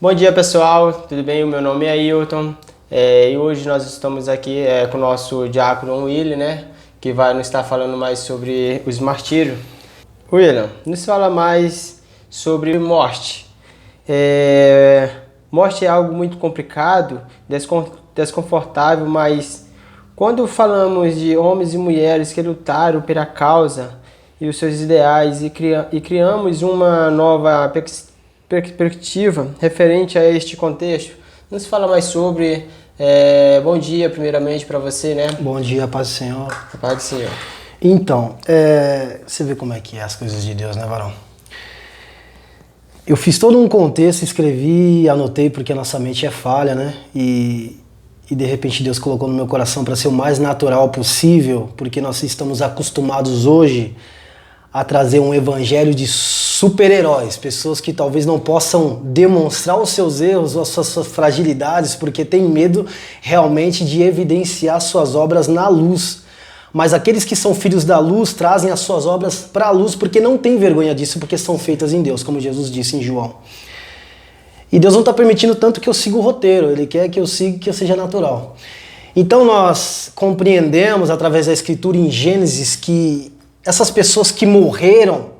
Bom dia, pessoal, tudo bem? O meu nome é Ailton e hoje nós estamos aqui com o nosso diácono William, né, que vai nos estar falando mais sobre os martírios. William, nos fala mais sobre morte. Morte é algo muito complicado, desconfortável, mas quando falamos de homens e mulheres que lutaram pela causa e os seus ideais e criamos uma nova perspectiva referente a este contexto, nos fala mais sobre. Bom dia, primeiramente, para você, né? Bom dia, paz do Senhor. Paz do Senhor. Então, você vê como é que é as coisas de Deus, né, varão? Eu fiz todo um contexto, escrevi, anotei, porque a nossa mente é falha, né? E de repente Deus colocou no meu coração para ser o mais natural possível, porque nós estamos acostumados hoje a trazer um evangelho de super-heróis, pessoas que talvez não possam demonstrar os seus erros ou as suas fragilidades, porque tem medo realmente de evidenciar suas obras na luz. Mas aqueles que são filhos da luz trazem as suas obras para a luz porque não tem vergonha disso, porque são feitas em Deus, como Jesus disse em João. E Deus não está permitindo tanto que eu siga o roteiro, Ele quer que eu siga, que eu seja natural. Então nós compreendemos através da Escritura em Gênesis que essas pessoas que morreram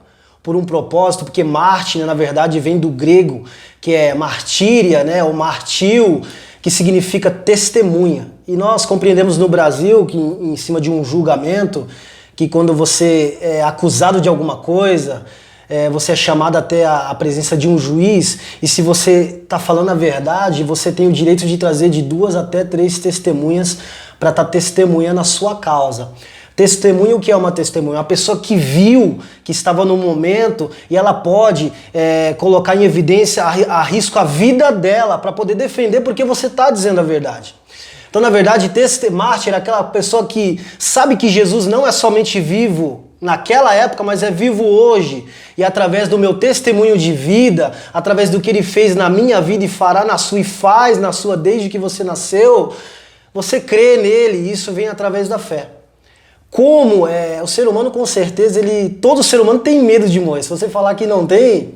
por um propósito, porque mártir, na verdade, vem do grego, que é martíria, né, ou martil, que significa testemunha. E nós compreendemos no Brasil, que em cima de um julgamento, que quando você é acusado de alguma coisa, você é chamado até a presença de um juiz, e se você está falando a verdade, você tem o direito de trazer de 2 até 3 testemunhas para estar testemunhando a sua causa. Testemunha, o que é uma testemunha? Uma pessoa que viu, que estava no momento e ela pode colocar em evidência, a risco a vida dela para poder defender porque você está dizendo a verdade. Então, na verdade, mártir é aquela pessoa que sabe que Jesus não é somente vivo naquela época, mas é vivo hoje. E através do meu testemunho de vida, através do que ele fez na minha vida e fará na sua e faz na sua desde que você nasceu, você crê nele e isso vem através da fé. Como o ser humano, com certeza, todo ser humano tem medo de morrer. Se você falar que não tem,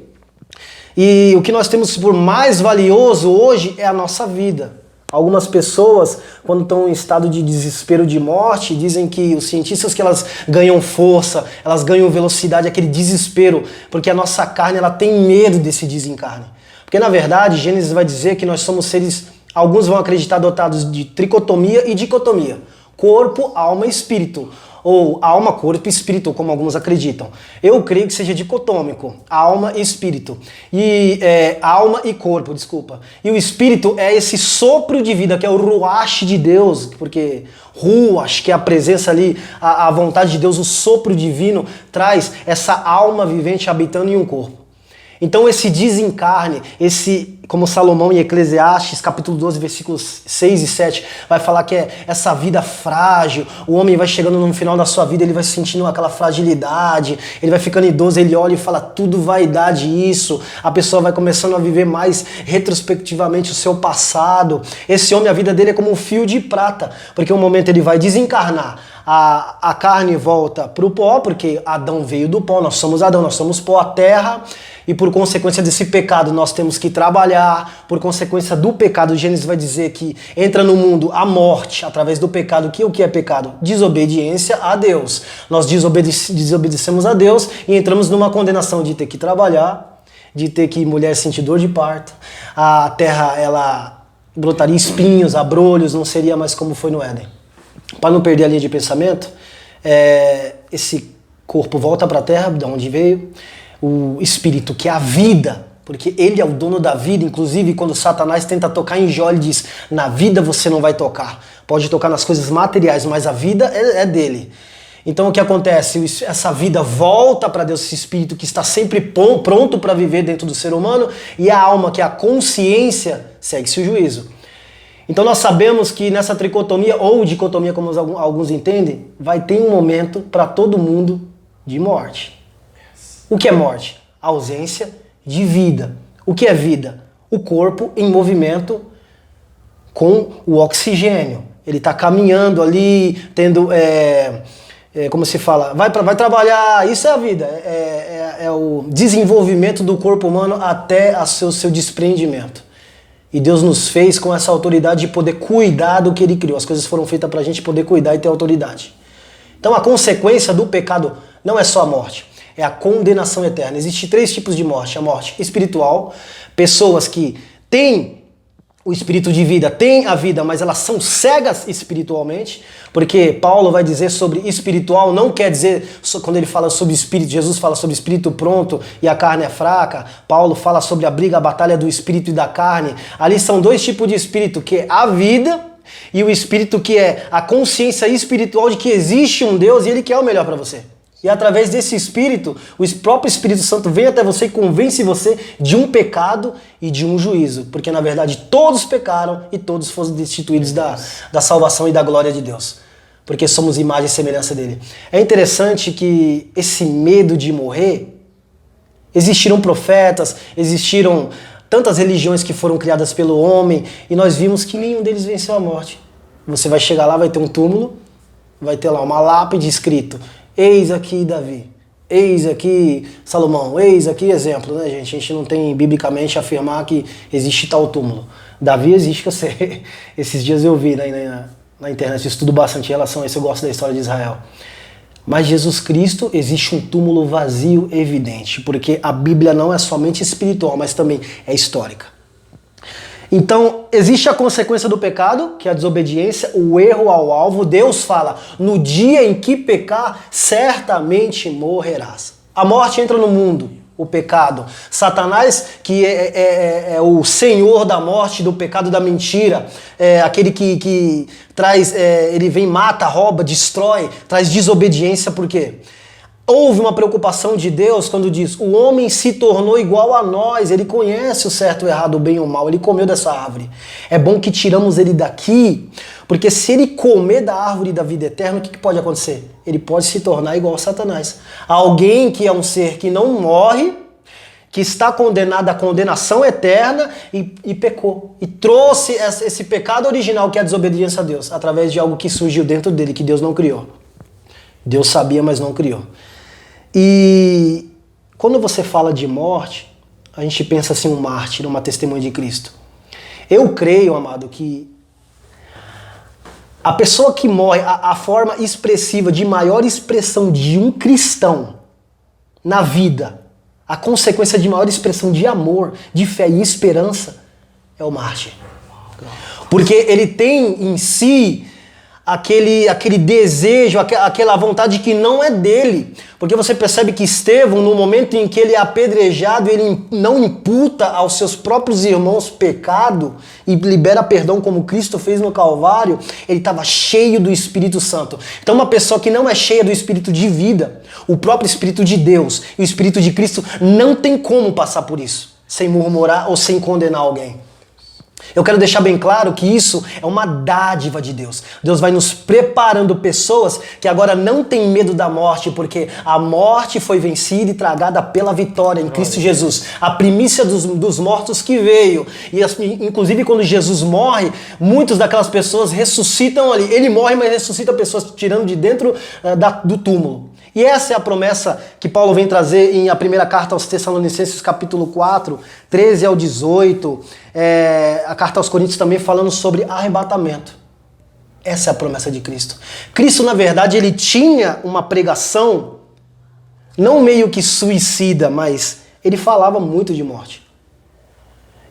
e o que nós temos por mais valioso hoje é a nossa vida. Algumas pessoas, quando estão em estado de desespero de morte, dizem que os cientistas que elas ganham força, elas ganham velocidade, aquele desespero, porque a nossa carne ela tem medo desse desencarne. Porque na verdade, Gênesis vai dizer que nós somos seres, alguns vão acreditar dotados de tricotomia e dicotomia. Corpo, alma e espírito. Ou alma, corpo e espírito, como alguns acreditam. Eu creio que seja dicotômico, alma e espírito. E alma e corpo, desculpa. E o espírito é esse sopro de vida, que é o ruach de Deus, porque ruach, que é a presença ali, a vontade de Deus, o sopro divino, traz essa alma vivente habitando em um corpo. Então esse desencarne, como Salomão em Eclesiastes, capítulo 12, versículos 6 e 7, vai falar que é essa vida frágil, o homem vai chegando no final da sua vida, ele vai sentindo aquela fragilidade, ele vai ficando idoso, ele olha e fala, tudo vaidade isso, a pessoa vai começando a viver mais retrospectivamente o seu passado. Esse homem, a vida dele é como um fio de prata, porque um momento ele vai desencarnar, a carne volta para o pó, porque Adão veio do pó, nós somos Adão, nós somos pó, a terra, e por consequência desse pecado nós temos que trabalhar, por consequência do pecado, Gênesis vai dizer que entra no mundo a morte através do pecado, que o que é pecado? Desobediência a Deus. Nós desobedecemos a Deus e entramos numa condenação de ter que trabalhar, de ter que mulher sentir dor de parto, a terra ela brotaria espinhos, abrolhos, não seria mais como foi no Éden. Para não perder a linha de pensamento, esse corpo volta para a terra, de onde veio, o espírito, que é a vida, porque ele é o dono da vida. Inclusive quando Satanás tenta tocar em Jó, ele diz, na vida você não vai tocar, pode tocar nas coisas materiais, mas a vida é dele. Então o que acontece? Essa vida volta para Deus, esse espírito que está sempre pronto para viver dentro do ser humano, e a alma, que é a consciência, segue-se o juízo. Então nós sabemos que nessa tricotomia, ou dicotomia, como alguns entendem, vai ter um momento para todo mundo de morte. O que é morte? A ausência de vida. O que é vida? O corpo em movimento com o oxigênio. Ele está caminhando ali, tendo, como se fala, vai trabalhar, isso é a vida. É o desenvolvimento do corpo humano até o seu desprendimento. E Deus nos fez com essa autoridade de poder cuidar do que Ele criou. As coisas foram feitas para a gente poder cuidar e ter autoridade. Então a consequência do pecado não é só a morte, é a condenação eterna. Existem 3 tipos de morte. A morte espiritual, pessoas que têm o espírito de vida, têm a vida, mas elas são cegas espiritualmente, porque Paulo vai dizer sobre espiritual, não quer dizer, quando ele fala sobre espírito, Jesus fala sobre espírito pronto e a carne é fraca, Paulo fala sobre a briga, a batalha do espírito e da carne. Ali são 2 tipos de espírito, que é a vida e o espírito que é a consciência espiritual de que existe um Deus e Ele quer o melhor para você. E através desse Espírito, o próprio Espírito Santo vem até você e convence você de um pecado e de um juízo. Porque na verdade todos pecaram e todos foram destituídos da salvação e da glória de Deus. Porque somos imagem e semelhança dele. É interessante que esse medo de morrer, existiram profetas, existiram tantas religiões que foram criadas pelo homem e nós vimos que nenhum deles venceu a morte. Você vai chegar lá, vai ter um túmulo, vai ter lá uma lápide escrito: eis aqui Davi, eis aqui Salomão, eis aqui exemplo, né, gente? A gente não tem biblicamente afirmar que existe tal túmulo. Davi existe, que eu sei. Esses dias eu vi na internet, eu estudo bastante em relação a isso, eu gosto da história de Israel. Mas Jesus Cristo, existe um túmulo vazio evidente, porque a Bíblia não é somente espiritual, mas também é histórica. Então, existe a consequência do pecado, que é a desobediência, o erro ao alvo. Deus fala: no dia em que pecar, certamente morrerás. A morte entra no mundo, o pecado. Satanás, que é o senhor da morte, do pecado, da mentira, é aquele que traz, ele vem, mata, rouba, destrói, traz desobediência. Por quê? Houve uma preocupação de Deus quando diz: o homem se tornou igual a nós, ele conhece o certo, o errado, o bem e o mal, ele comeu dessa árvore. É bom que tiramos ele daqui, porque se ele comer da árvore da vida eterna, o que pode acontecer? Ele pode se tornar igual a Satanás. Alguém que é um ser que não morre, que está condenado à condenação eterna e pecou. E trouxe esse pecado original, que é a desobediência a Deus, através de algo que surgiu dentro dele, que Deus não criou. Deus sabia, mas não criou. E quando você fala de morte, a gente pensa assim, um mártir, uma testemunha de Cristo. Eu creio, amado, que a pessoa que morre, a forma expressiva, de maior expressão de um cristão na vida, a consequência de maior expressão de amor, de fé e esperança, é o mártir. Porque ele tem em si aquele desejo, aquela vontade que não é dele. Porque você percebe que Estevão, no momento em que ele é apedrejado, ele não imputa aos seus próprios irmãos pecado e libera perdão como Cristo fez no Calvário, ele estava cheio do Espírito Santo. Então uma pessoa que não é cheia do Espírito de vida, o próprio Espírito de Deus e o Espírito de Cristo, não tem como passar por isso, sem murmurar ou sem condenar alguém. Eu quero deixar bem claro que isso é uma dádiva de Deus. Deus vai nos preparando pessoas que agora não têm medo da morte, porque a morte foi vencida e tragada pela vitória em Cristo Jesus. A primícia dos mortos que veio. E inclusive quando Jesus morre, muitas daquelas pessoas ressuscitam ali. Ele morre, mas ressuscita pessoas tirando de dentro do túmulo. E essa é a promessa que Paulo vem trazer em a primeira carta aos Tessalonicenses, capítulo 4, 13 ao 18. A carta aos Coríntios também falando sobre arrebatamento. Essa é a promessa de Cristo. Cristo, na verdade, ele tinha uma pregação, não meio que suicida, mas ele falava muito de morte.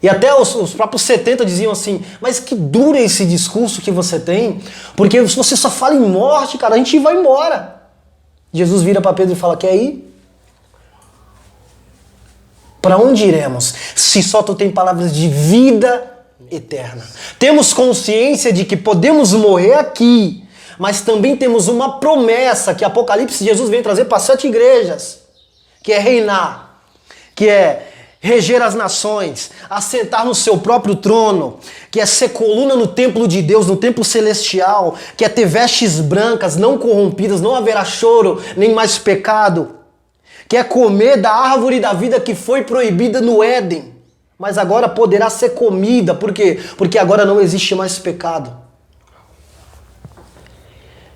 E até os próprios 70 diziam assim: mas que duro é esse discurso que você tem, porque se você só fala em morte, cara, a gente vai embora. Jesus vira para Pedro e fala: quer ir? Para onde iremos, se só tu tem palavras de vida eterna? Temos consciência de que podemos morrer aqui, mas também temos uma promessa que Apocalipse Jesus vem trazer para 7 igrejas, que é reinar, que é reger as nações, assentar no seu próprio trono, que é ser coluna no templo de Deus, no templo celestial, que é ter vestes brancas, não corrompidas, não haverá choro, nem mais pecado, que é comer da árvore da vida que foi proibida no Éden, mas agora poderá ser comida. Por quê? Porque agora não existe mais pecado.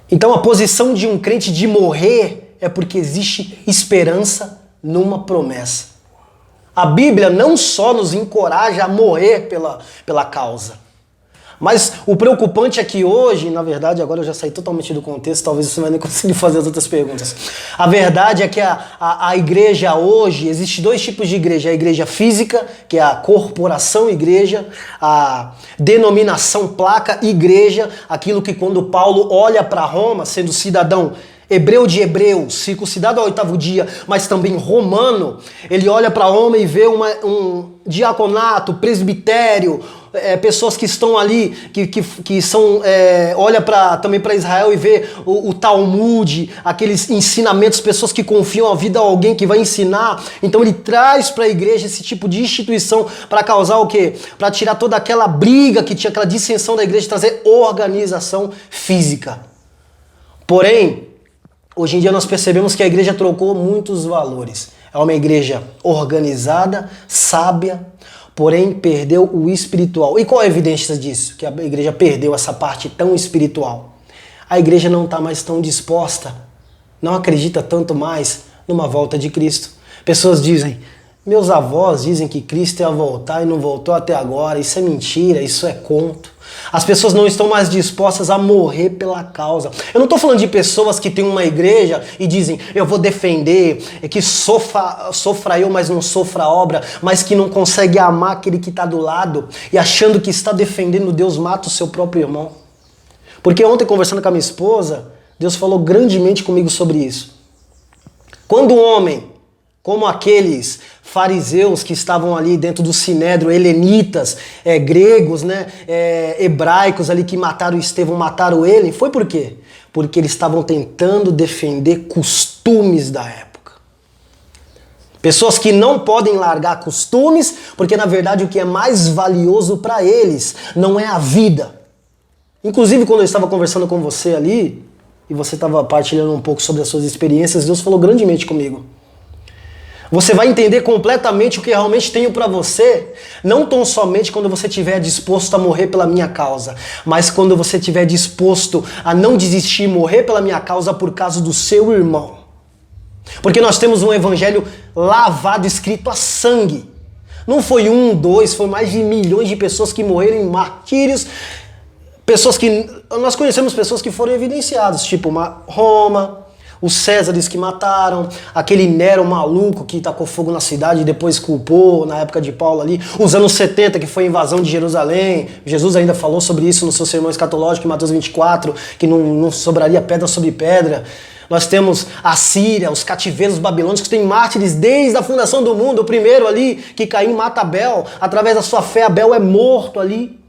Então a posição de um crente de morrer é porque existe esperança numa promessa. A Bíblia não só nos encoraja a morrer pela causa, mas o preocupante é que hoje, na verdade, agora eu já saí totalmente do contexto, talvez você não vai nem conseguir fazer as outras perguntas. A verdade é que a igreja hoje, existe dois tipos de igreja. A igreja física, que é a corporação igreja, a denominação placa igreja, aquilo que quando Paulo olha para Roma, sendo cidadão hebreu de hebreus, circuncidado ao 8º dia, mas também romano, ele olha para Roma e vê um diaconato, presbitério, pessoas que estão ali, que são, olha também para Israel e vê o Talmud, aqueles ensinamentos, pessoas que confiam a vida a alguém que vai ensinar. Então ele traz para a igreja esse tipo de instituição para causar o quê? Para tirar toda aquela briga que tinha, aquela dissensão da igreja, trazer organização física. Porém, hoje em dia nós percebemos que a igreja trocou muitos valores. É uma igreja organizada, sábia, porém perdeu o espiritual. E qual é a evidência disso? Que a igreja perdeu essa parte tão espiritual. A igreja não está mais tão disposta, não acredita tanto mais numa volta de Cristo. Pessoas dizem, meus avós dizem que Cristo ia voltar e não voltou até agora. Isso é mentira, isso é conto. As pessoas não estão mais dispostas a morrer pela causa. Eu não estou falando de pessoas que têm uma igreja e dizem, eu vou defender, que sofra eu, mas não sofra a obra, mas que não consegue amar aquele que está do lado e achando que está defendendo Deus, mata o seu próprio irmão. Porque ontem, conversando com a minha esposa, Deus falou grandemente comigo sobre isso. Quando um homem, como aqueles fariseus que estavam ali dentro do sinédrio, helenitas, gregos, né, hebraicos ali que mataram Estevão, mataram ele, foi por quê? Porque eles estavam tentando defender costumes da época. Pessoas que não podem largar costumes, porque na verdade o que é mais valioso para eles não é a vida. Inclusive quando eu estava conversando com você ali, e você estava partilhando um pouco sobre as suas experiências, Deus falou grandemente comigo. Você vai entender completamente o que realmente tenho para você, não tão somente quando você estiver disposto a morrer pela minha causa, mas quando você estiver disposto a não desistir e morrer pela minha causa por causa do seu irmão. Porque nós temos um evangelho lavado, escrito a sangue. Não foi 1, 2, foi mais de milhões de pessoas que morreram em martírios. Pessoas que... Nós conhecemos pessoas que foram evidenciadas, tipo Roma, os Césares que mataram, aquele Nero maluco que tacou fogo na cidade e depois culpou, na época de Paulo ali, os anos 70 que foi a invasão de Jerusalém. Jesus ainda falou sobre isso no seu sermão escatológico em Mateus 24, que não sobraria pedra sobre pedra. Nós temos a Síria, os cativeiros babilônicos, que tem mártires desde a fundação do mundo. O primeiro ali, que Caim mata Abel, através da sua fé Abel é morto ali.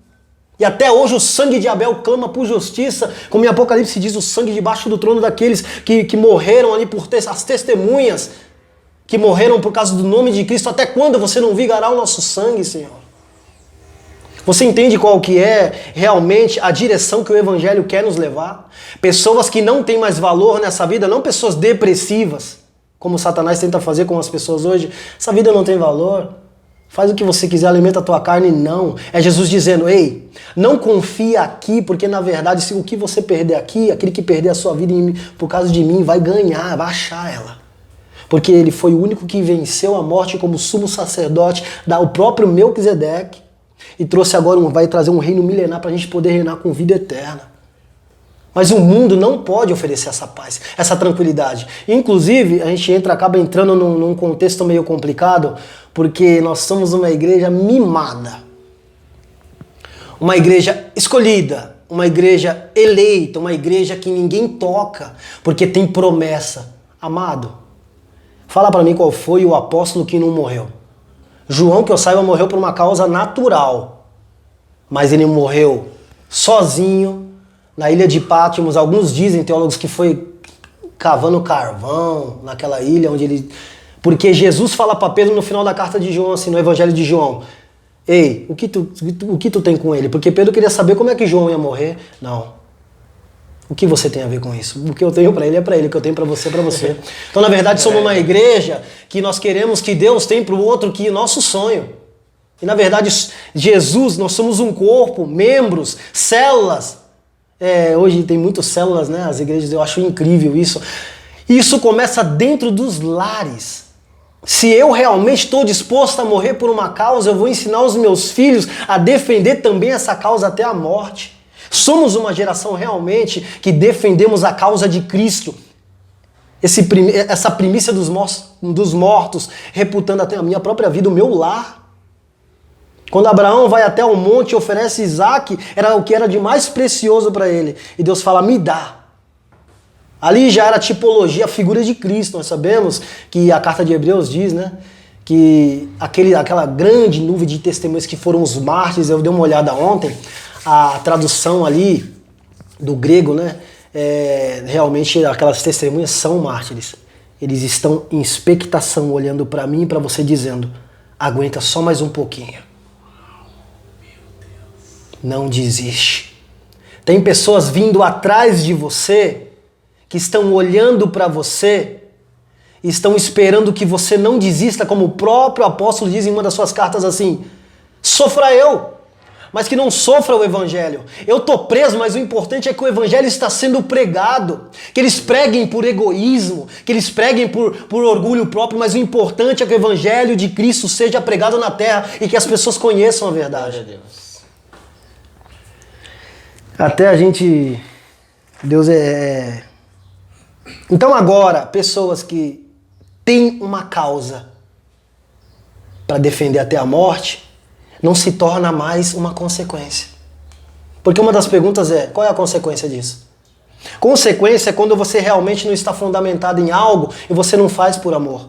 E até hoje o sangue de Abel clama por justiça, como em Apocalipse diz, o sangue debaixo do trono daqueles que morreram ali por as testemunhas, que morreram por causa do nome de Cristo. Até quando você não vingará o nosso sangue, Senhor? Você entende qual que é realmente a direção que o Evangelho quer nos levar? Pessoas que não têm mais valor nessa vida, não pessoas depressivas, como Satanás tenta fazer com as pessoas hoje. Essa vida não tem valor. Faz o que você quiser, alimenta a tua carne, não. É Jesus dizendo, ei, não confia aqui, porque na verdade se o que você perder aqui, aquele que perder a sua vida por causa de mim, vai ganhar, vai achar ela. Porque ele foi o único que venceu a morte como sumo sacerdote, o próprio Melquisedeque, e trouxe agora, vai trazer um reino milenar para a gente poder reinar com vida eterna. Mas o mundo não pode oferecer essa paz, essa tranquilidade. Inclusive, a gente acaba entrando num contexto meio complicado, porque nós somos uma igreja mimada. Uma igreja escolhida, uma igreja eleita, uma igreja que ninguém toca, porque tem promessa. Amado, fala para mim qual foi o apóstolo que não morreu. João, que eu saiba, morreu por uma causa natural, mas ele morreu sozinho, na ilha de Patmos. Alguns dizem, teólogos, que foi cavando carvão naquela ilha onde ele... Porque Jesus fala para Pedro no final da carta de João, assim, no Evangelho de João, ei, o que tu tem com ele? Porque Pedro queria saber como é que João ia morrer. Não. O que você tem a ver com isso? O que eu tenho para ele é para ele, o que eu tenho para você é para você. Então, na verdade, somos uma igreja que nós queremos que Deus tem para o outro que o nosso sonho. E, na verdade, Jesus, nós somos um corpo, membros, células. Hoje tem muitas células, né? As igrejas, eu acho incrível isso. Isso começa dentro dos lares. Se eu realmente estou disposto a morrer por uma causa, eu vou ensinar os meus filhos a defender também essa causa até a morte. Somos uma geração realmente que defendemos a causa de Cristo. Essa primícia dos mortos, reputando até a minha própria vida, o meu lar. Quando Abraão vai até o monte e oferece Isaac, era o que era de mais precioso para ele. E Deus fala, me dá. Ali já era a tipologia, a figura de Cristo. Nós sabemos que a carta de Hebreus diz, né, que aquela grande nuvem de testemunhas que foram os mártires, eu dei uma olhada ontem, a tradução ali do grego, né, realmente aquelas testemunhas são mártires. Eles estão em expectação, olhando para mim e para você, dizendo, aguenta só mais um pouquinho. Não desiste. Tem pessoas vindo atrás de você, que estão olhando para você, e estão esperando que você não desista, como o próprio apóstolo diz em uma das suas cartas assim, sofra eu, mas que não sofra o evangelho. Eu tô preso, mas o importante é que o evangelho está sendo pregado, que eles preguem por egoísmo, que eles preguem por orgulho próprio, mas o importante é que o evangelho de Cristo seja pregado na terra e que as pessoas conheçam a verdade. Glória a Deus. Até a gente... Deus Então agora, pessoas que têm uma causa para defender até a morte, não se torna mais uma consequência. Porque uma das perguntas é, qual é a consequência disso? Consequência é quando você realmente não está fundamentado em algo e você não faz por amor.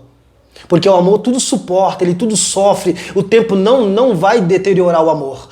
Porque o amor tudo suporta, ele tudo sofre, o tempo não vai deteriorar o amor.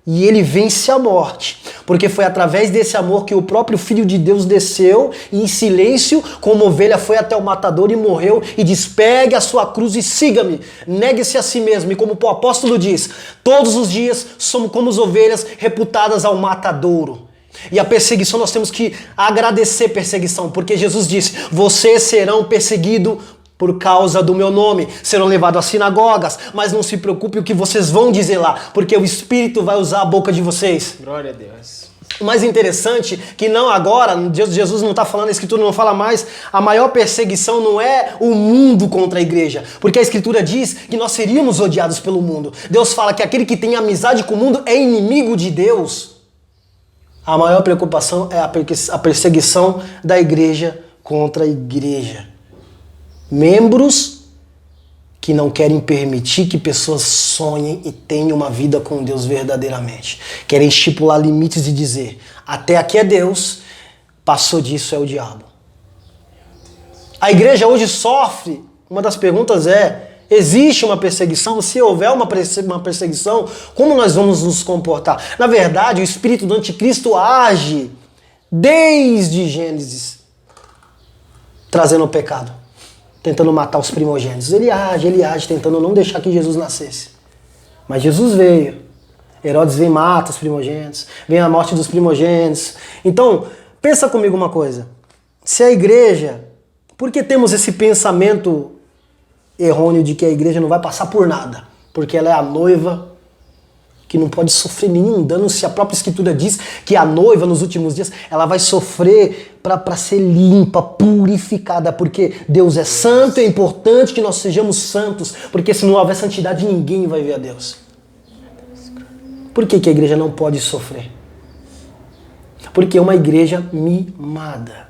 E ele vence a morte, porque foi através desse amor que o próprio Filho de Deus desceu e em silêncio, como ovelha, foi até o matador e morreu e diz, pegue a sua cruz e siga-me, negue-se a si mesmo. E como o apóstolo diz, todos os dias somos como as ovelhas reputadas ao matadouro. E a perseguição, nós temos que agradecer perseguição, porque Jesus disse, vocês serão perseguidos por causa do meu nome, serão levados às sinagogas, mas não se preocupe o que vocês vão dizer lá, porque o Espírito vai usar a boca de vocês. Glória a Deus. O mais interessante, que não agora, Jesus não está falando, a Escritura não fala mais, a maior perseguição não é o mundo contra a igreja, porque a Escritura diz que nós seríamos odiados pelo mundo. Deus fala que aquele que tem amizade com o mundo é inimigo de Deus. A maior preocupação é a perseguição da igreja contra a igreja. Membros que não querem permitir que pessoas sonhem e tenham uma vida com Deus verdadeiramente. Querem estipular limites e dizer, até aqui é Deus, passou disso é o diabo. A igreja hoje sofre, uma das perguntas é, existe uma perseguição? Se houver uma perseguição, como nós vamos nos comportar? Na verdade, o espírito do anticristo age desde Gênesis, trazendo o pecado. Tentando matar os primogênitos. Ele age, tentando não deixar que Jesus nascesse. Mas Jesus veio. Herodes vem e mata os primogênitos. Vem a morte dos primogênitos. Então, pensa comigo uma coisa. Se a igreja... Por que temos esse pensamento errôneo de que a igreja não vai passar por nada? Porque ela é a noiva que não pode sofrer nenhum dano, se a própria Escritura diz que a noiva nos últimos dias ela vai sofrer para ser limpa, purificada, porque Deus é santo, é importante que nós sejamos santos, porque se não houver santidade ninguém vai ver a Deus. Por que a igreja não pode sofrer? Porque é uma igreja mimada.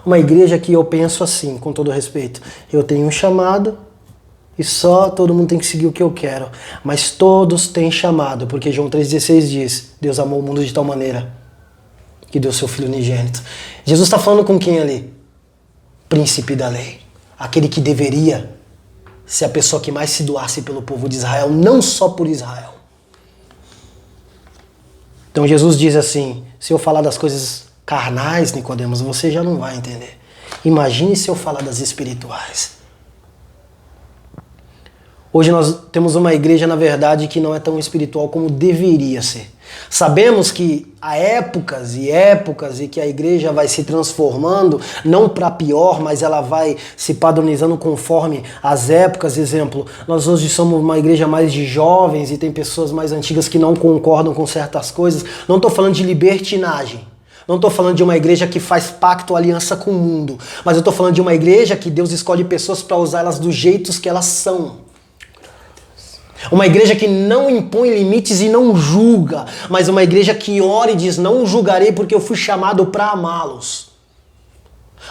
Uma igreja que eu penso assim, com todo respeito, eu tenho um chamado, e só todo mundo tem que seguir o que eu quero. Mas todos têm chamado, porque João 3,16 diz, Deus amou o mundo de tal maneira que deu seu Filho unigênito. Jesus está falando com quem ali? Príncipe da lei. Aquele que deveria ser a pessoa que mais se doasse pelo povo de Israel, não só por Israel. Então Jesus diz assim, se eu falar das coisas carnais, Nicodemos, você já não vai entender. Imagine se eu falar das espirituais. Hoje nós temos uma igreja, na verdade, que não é tão espiritual como deveria ser. Sabemos que há épocas e que a igreja vai se transformando, não para pior, mas ela vai se padronizando conforme as épocas. Exemplo, nós hoje somos uma igreja mais de jovens e tem pessoas mais antigas que não concordam com certas coisas. Não estou falando de libertinagem. Não estou falando de uma igreja que faz pacto, aliança com o mundo. Mas eu estou falando de uma igreja que Deus escolhe pessoas para usar elas dos jeitos que elas são. Uma igreja que não impõe limites e não julga, mas uma igreja que ora e diz, não julgarei porque eu fui chamado para amá-los.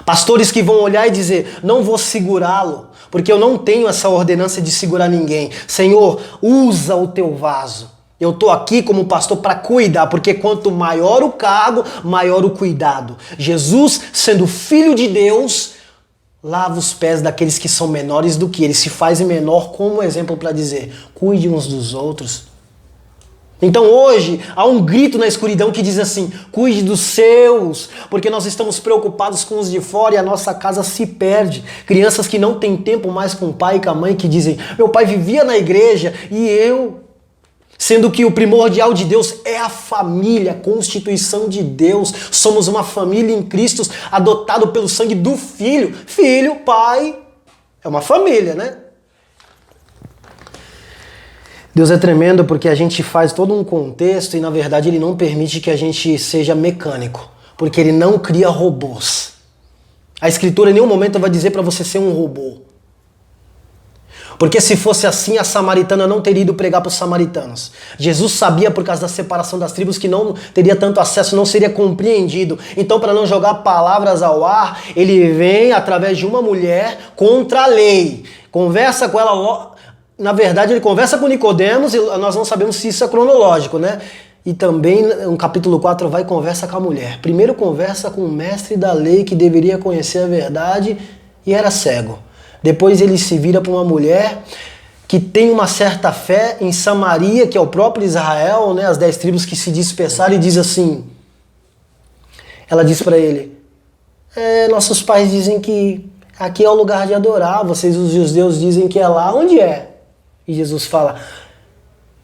Pastores que vão olhar e dizer, não vou segurá-lo, porque eu não tenho essa ordenança de segurar ninguém. Senhor, usa o teu vaso. Eu estou aqui como pastor para cuidar, porque quanto maior o cargo, maior o cuidado. Jesus, sendo filho de Deus, lava os pés daqueles que são menores do que ele, se faz menor como exemplo para dizer, cuide uns dos outros. Então hoje há um grito na escuridão que diz assim, cuide dos seus, porque nós estamos preocupados com os de fora e a nossa casa se perde. Crianças que não têm tempo mais com o pai e com a mãe que dizem, meu pai vivia na igreja e eu... Sendo que o primordial de Deus é a família, a constituição de Deus. Somos uma família em Cristo, adotado pelo sangue do Filho. Filho, pai, é uma família, né? Deus é tremendo porque a gente faz todo um contexto e na verdade Ele não permite que a gente seja mecânico. Porque Ele não cria robôs. A Escritura em nenhum momento vai dizer para você ser um robô. Porque se fosse assim, a samaritana não teria ido pregar para os samaritanos. Jesus sabia, por causa da separação das tribos, que não teria tanto acesso, não seria compreendido. Então, para não jogar palavras ao ar, ele vem através de uma mulher contra a lei. Conversa com ela, na verdade, ele conversa com Nicodemos, e nós não sabemos se isso é cronológico, né? E também, no capítulo 4, vai e conversa com a mulher. Primeiro conversa com o mestre da lei, que deveria conhecer a verdade, e era cego. Depois ele se vira para uma mulher que tem uma certa fé em Samaria, que é o próprio Israel, né, as 10 tribos que se dispersaram, e diz assim, ela diz para ele, nossos pais dizem que aqui é o lugar de adorar, vocês os judeus dizem que é lá, onde é? E Jesus fala,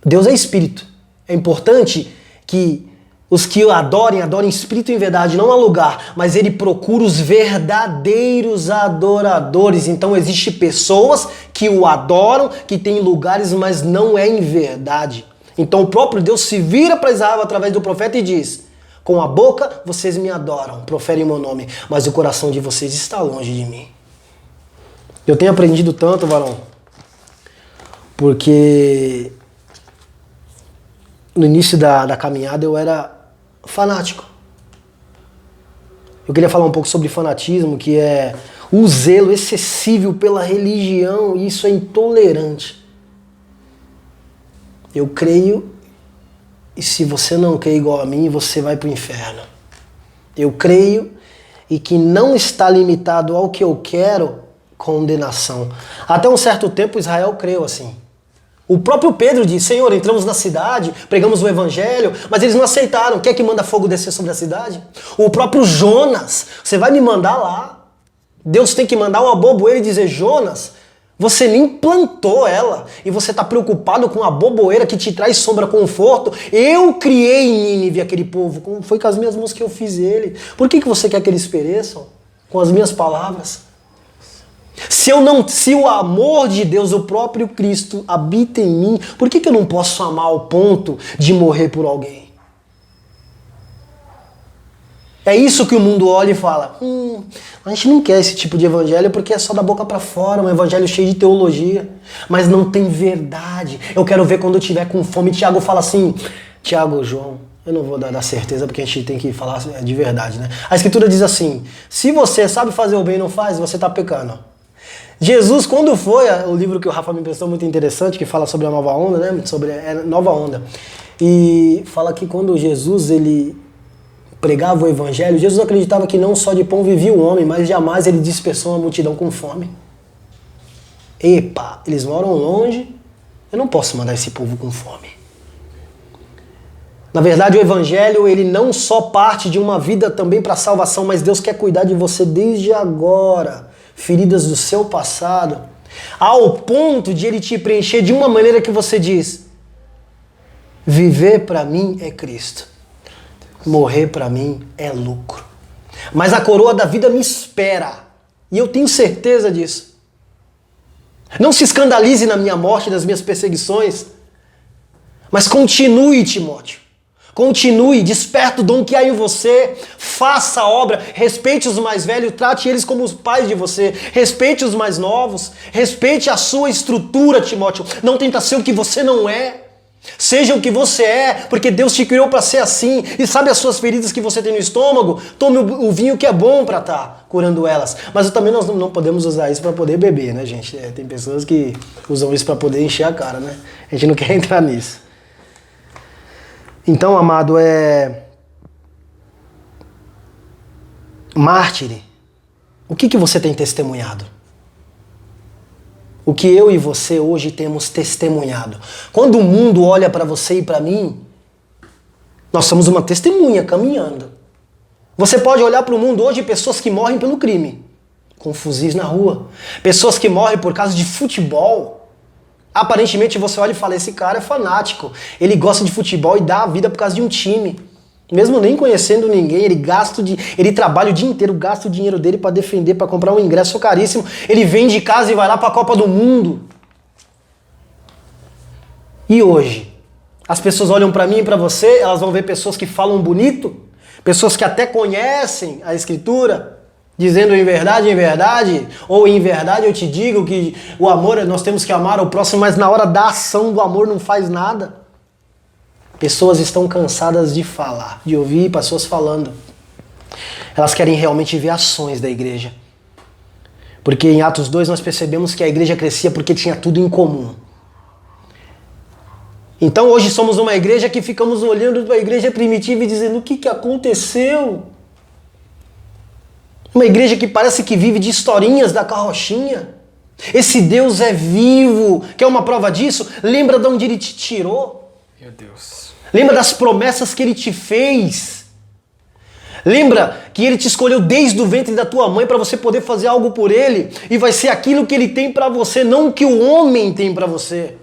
Deus é espírito, é importante que os que o adorem espírito e em verdade, não há lugar, mas ele procura os verdadeiros adoradores. Então existem pessoas que o adoram, que têm lugares, mas não é em verdade. Então o próprio Deus se vira para Israel através do profeta e diz, com a boca vocês me adoram, proferem meu nome, mas o coração de vocês está longe de mim. Eu tenho aprendido tanto, varão, porque no início da caminhada eu era fanático. Eu queria falar um pouco sobre fanatismo, que é o zelo excessivo pela religião, e isso é intolerante. Eu creio, e se você não crê igual a mim, você vai para o inferno. Eu creio, e que não está limitado ao que eu quero, condenação. Até um certo tempo Israel creu assim. O próprio Pedro diz, Senhor, entramos na cidade, pregamos o evangelho, mas eles não aceitaram. Quem é que manda fogo descer sobre a cidade? O próprio Jonas, você vai me mandar lá. Deus tem que mandar uma boboeira e dizer, Jonas, você nem plantou ela e você está preocupado com a boboeira que te traz sombra, conforto. Eu criei em Nínive aquele povo, como foi com as minhas mãos que eu fiz ele. Por que você quer que eles pereçam? Com as minhas palavras. Se o amor de Deus, o próprio Cristo, habita em mim, por que eu não posso amar ao ponto de morrer por alguém? É isso que o mundo olha e fala, a gente não quer esse tipo de evangelho porque é só da boca para fora, um evangelho cheio de teologia, mas não tem verdade. Eu quero ver quando eu estiver com fome. Tiago fala assim, Tiago, João, eu não vou dar certeza porque a gente tem que falar de verdade, né? A Escritura diz assim, se você sabe fazer o bem e não faz, você está pecando. Jesus, quando foi, o livro que o Rafa me emprestou muito interessante, que fala sobre a nova onda, né? Sobre a nova onda. E fala que quando Jesus, ele pregava o evangelho, Jesus acreditava que não só de pão vivia o homem, mas jamais ele dispersou uma multidão com fome. Epa, eles moram longe, eu não posso mandar esse povo com fome. Na verdade, o evangelho, ele não só parte de uma vida também para salvação, mas Deus quer cuidar de você desde agora. Feridas do seu passado, ao ponto de ele te preencher de uma maneira que você diz, viver para mim é Cristo, morrer para mim é lucro. Mas a coroa da vida me espera, e eu tenho certeza disso. Não se escandalize na minha morte, nas minhas perseguições, mas continue, Timóteo, Continue, desperta o dom que há em você, faça a obra, respeite os mais velhos, trate eles como os pais de você, respeite os mais novos, respeite a sua estrutura, Timóteo. Não tenta ser o que você não é. Seja o que você é, porque Deus te criou para ser assim. E sabe as suas feridas que você tem no estômago? Tome o vinho que é bom para estar curando elas. Mas também nós não podemos usar isso para poder beber, né, gente? Tem pessoas que usam isso para poder encher a cara, né? A gente não quer entrar nisso. Então, amado, mártire, o que você tem testemunhado? O que eu e você hoje temos testemunhado? Quando o mundo olha para você e para mim, nós somos uma testemunha caminhando. Você pode olhar para o mundo hoje e pessoas que morrem pelo crime, com fuzis na rua. Pessoas que morrem por causa de futebol. Aparentemente você olha e fala, esse cara é fanático. Ele gosta de futebol e dá a vida por causa de um time. Mesmo nem conhecendo ninguém, ele trabalha o dia inteiro, gasta o dinheiro dele para defender, para comprar um ingresso caríssimo. Ele vem de casa e vai lá para a Copa do Mundo. E hoje? As pessoas olham para mim e para você, elas vão ver pessoas que falam bonito, pessoas que até conhecem a Escritura, dizendo em verdade, ou em verdade eu te digo que o amor, nós temos que amar o próximo, mas na hora da ação do amor não faz nada. Pessoas estão cansadas de falar, de ouvir pessoas falando. Elas querem realmente ver ações da igreja. Porque em Atos 2 nós percebemos que a igreja crescia porque tinha tudo em comum. Então hoje somos uma igreja que ficamos olhando para a igreja primitiva e dizendo, o que aconteceu? Uma igreja que parece que vive de historinhas da carrochinha. Esse Deus é vivo. Quer uma prova disso? Lembra de onde Ele te tirou? Meu Deus. Lembra das promessas que Ele te fez? Lembra que Ele te escolheu desde o ventre da tua mãe para você poder fazer algo por Ele? E vai ser aquilo que Ele tem para você, não o que o homem tem para você.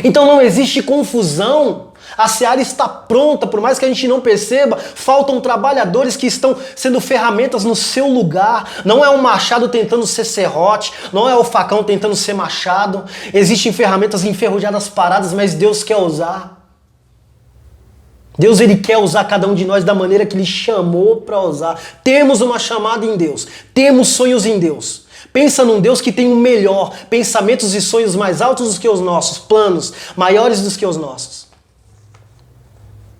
Então não existe confusão. A seara está pronta, por mais que a gente não perceba, faltam trabalhadores que estão sendo ferramentas no seu lugar. Não é um machado tentando ser serrote, não é o facão tentando ser machado. Existem ferramentas enferrujadas paradas, mas Deus quer usar. Deus, Ele quer usar cada um de nós da maneira que Ele chamou para usar. Temos uma chamada em Deus, temos sonhos em Deus. Pensa num Deus que tem o melhor, pensamentos e sonhos mais altos do que os nossos, planos maiores do que os nossos.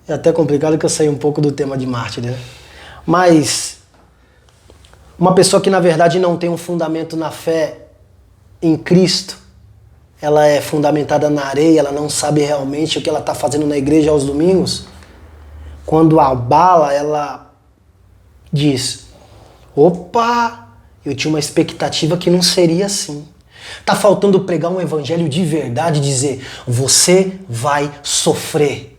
É até complicado que eu saí um pouco do tema de mártir, né? Mas uma pessoa que na verdade não tem um fundamento na fé em Cristo, ela é fundamentada na areia, ela não sabe realmente o que ela está fazendo na igreja aos domingos. Quando abala, ela diz, opa, eu tinha uma expectativa que não seria assim. Tá faltando pregar um evangelho de verdade, dizer, você vai sofrer.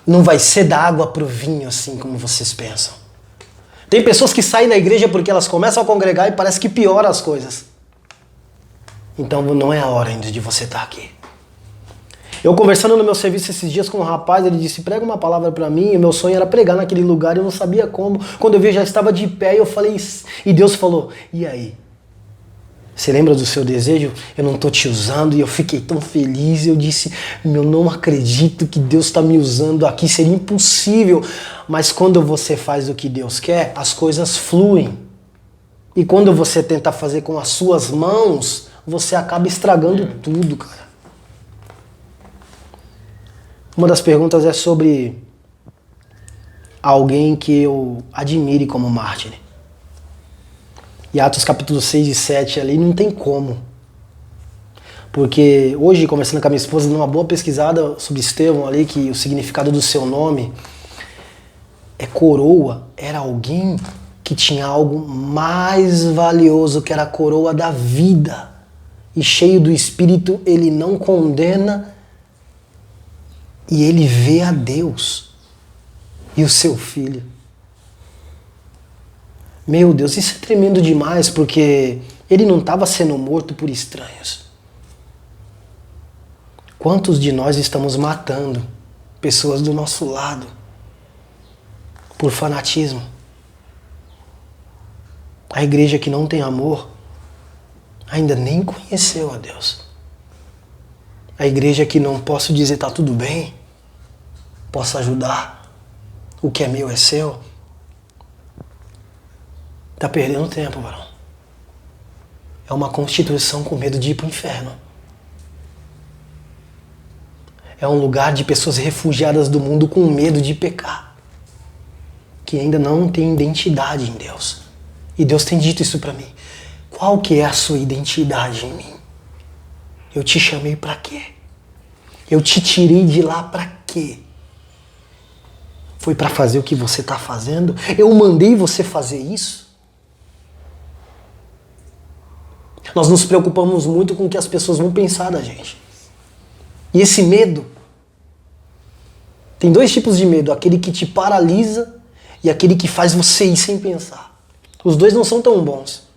Não vai ser da água pro vinho assim como vocês pensam. Tem pessoas que saem da igreja porque elas começam a congregar e parece que piora as coisas. Então não é a hora ainda de você estar aqui. Eu conversando no meu serviço esses dias com um rapaz, ele disse, prega uma palavra pra mim, e meu sonho era pregar naquele lugar, eu não sabia como. Quando eu vi, eu já estava de pé e eu falei, e Deus falou, e aí? Você lembra do seu desejo? Eu não estou te usando. E eu fiquei tão feliz. Eu disse, eu não acredito que Deus está me usando aqui. Seria impossível. Mas quando você faz o que Deus quer, as coisas fluem. E quando você tenta fazer com as suas mãos, você acaba estragando tudo, cara. Uma das perguntas é sobre alguém que eu admire como mártir. E Atos capítulo 6 e 7 ali não tem como. Porque hoje, conversando com a minha esposa, numa boa pesquisada sobre Estevão ali, que o significado do seu nome é coroa, era alguém que tinha algo mais valioso, que era a coroa da vida. E cheio do Espírito, ele não condena e ele vê a Deus e o seu Filho. Meu Deus, isso é tremendo demais, porque ele não estava sendo morto por estranhos. Quantos de nós estamos matando pessoas do nosso lado por fanatismo? A igreja que não tem amor ainda nem conheceu a Deus. A igreja que não posso dizer tá tudo bem, posso ajudar, o que é meu é seu. Tá perdendo tempo, varão. É uma constituição com medo de ir para o inferno. É um lugar de pessoas refugiadas do mundo com medo de pecar, que ainda não tem identidade em Deus. E Deus tem dito isso para mim. Qual que é a sua identidade em mim? Eu te chamei para quê? Eu te tirei de lá para quê? Foi para fazer o que você está fazendo? Eu mandei você fazer isso? Nós nos preocupamos muito com o que as pessoas vão pensar da gente. E esse medo, tem dois tipos de medo, aquele que te paralisa e aquele que faz você ir sem pensar. Os dois não são tão bons.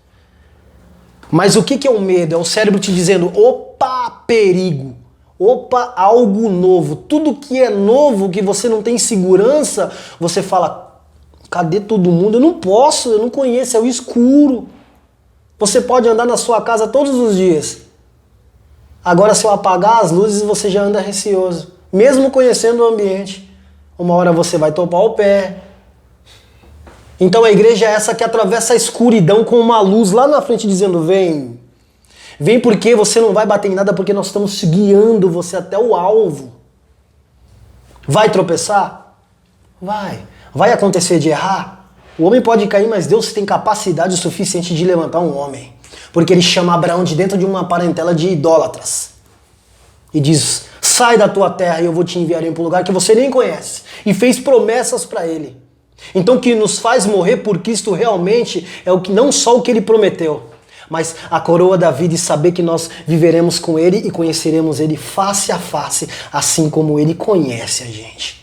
Mas o que é o medo? É o cérebro te dizendo, opa, perigo, opa, algo novo. Tudo que é novo, que você não tem segurança, você fala, cadê todo mundo? Eu não posso, eu não conheço, é o escuro. Você pode andar na sua casa todos os dias. Agora, se eu apagar as luzes, você já anda receoso. Mesmo conhecendo o ambiente. Uma hora você vai topar o pé. Então a igreja é essa que atravessa a escuridão com uma luz lá na frente dizendo, vem. Vem porque você não vai bater em nada, porque nós estamos guiando você até o alvo. Vai tropeçar? Vai. Vai acontecer de errar? O homem pode cair, mas Deus tem capacidade suficiente de levantar um homem. Porque ele chama Abraão de dentro de uma parentela de idólatras. E diz, sai da tua terra e eu vou te enviar para um lugar que você nem conhece. E fez promessas para ele. Então o que nos faz morrer por Cristo realmente é o que, não só o que ele prometeu, mas a coroa da vida e saber que nós viveremos com ele e conheceremos ele face a face, assim como ele conhece a gente.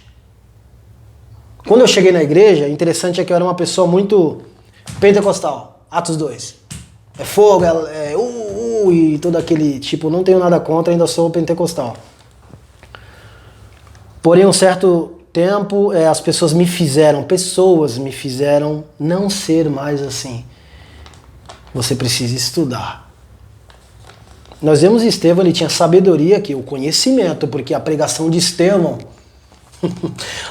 Quando eu cheguei na igreja, interessante é que eu era uma pessoa muito pentecostal. Atos 2. É fogo, e todo aquele tipo, não tenho nada contra, ainda sou pentecostal. Porém, um certo tempo, as pessoas me fizeram não ser mais assim. Você precisa estudar. Nós vemos Estevão, ele tinha sabedoria aqui, o conhecimento, porque a pregação de Estevão,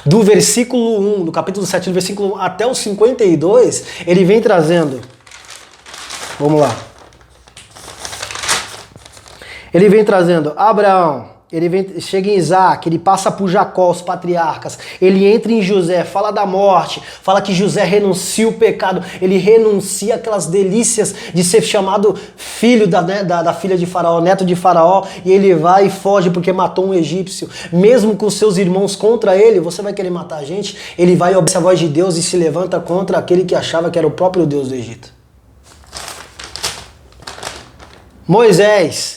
do versículo 1, do capítulo 7, do versículo 1 até o 52, ele vem trazendo. Vamos lá. Ele vem trazendo Abraão. Chega em Isaac, ele passa por Jacó, os patriarcas, ele entra em José, fala da morte, fala que José renuncia o pecado, ele renuncia aquelas delícias de ser chamado filho da filha de Faraó, neto de Faraó, e ele vai e foge porque matou um egípcio. Mesmo com seus irmãos contra ele, você vai querer matar a gente? Ele vai obedecer a voz de Deus e se levanta contra aquele que achava que era o próprio Deus do Egito. Moisés.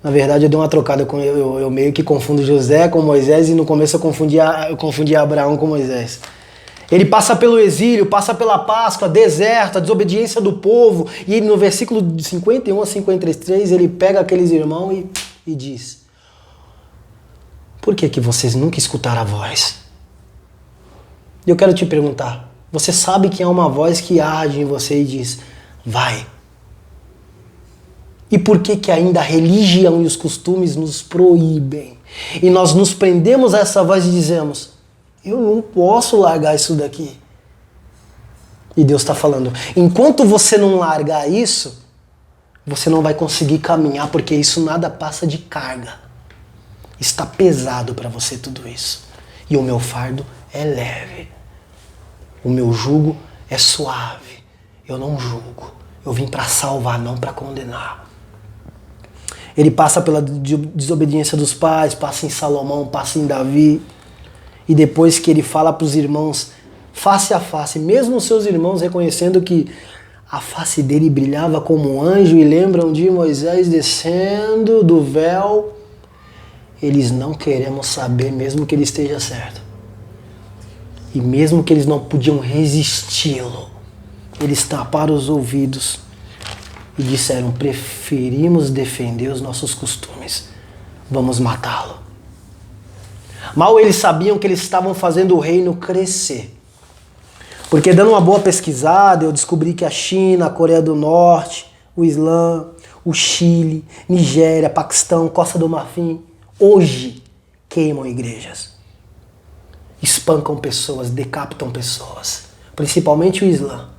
Na verdade, eu dei uma trocada com eu meio que confundo José com Moisés e no começo eu confundi Abraão com Moisés. Ele passa pelo exílio, passa pela Páscoa, deserto, a desobediência do povo, e no versículo de 51 a 53 ele pega aqueles irmãos e diz: por que vocês nunca escutaram a voz? E eu quero te perguntar, você sabe que é uma voz que age em você e diz, vai. E por que ainda a religião e os costumes nos proíbem? E nós nos prendemos a essa voz e dizemos, eu não posso largar isso daqui. E Deus está falando, enquanto você não largar isso, você não vai conseguir caminhar, porque isso nada passa de carga. Está pesado para você tudo isso. E o meu fardo é leve. O meu jugo é suave. Eu não julgo. Eu vim para salvar, não para condenar. Ele passa pela desobediência dos pais, passa em Salomão, passa em Davi. E depois que ele fala para os irmãos, face a face, mesmo os seus irmãos reconhecendo que a face dele brilhava como um anjo e lembram de Moisés descendo do véu, eles não queremos saber, mesmo que ele esteja certo. E mesmo que eles não podiam resisti-lo, eles taparam os ouvidos e disseram, preferimos defender os nossos costumes, vamos matá-lo. Mal eles sabiam que eles estavam fazendo o reino crescer. Porque dando uma boa pesquisada, eu descobri que a China, a Coreia do Norte, o Islã, o Chile, Nigéria, Paquistão, Costa do Marfim, hoje queimam igrejas. Espancam pessoas, decapitam pessoas, principalmente o Islã.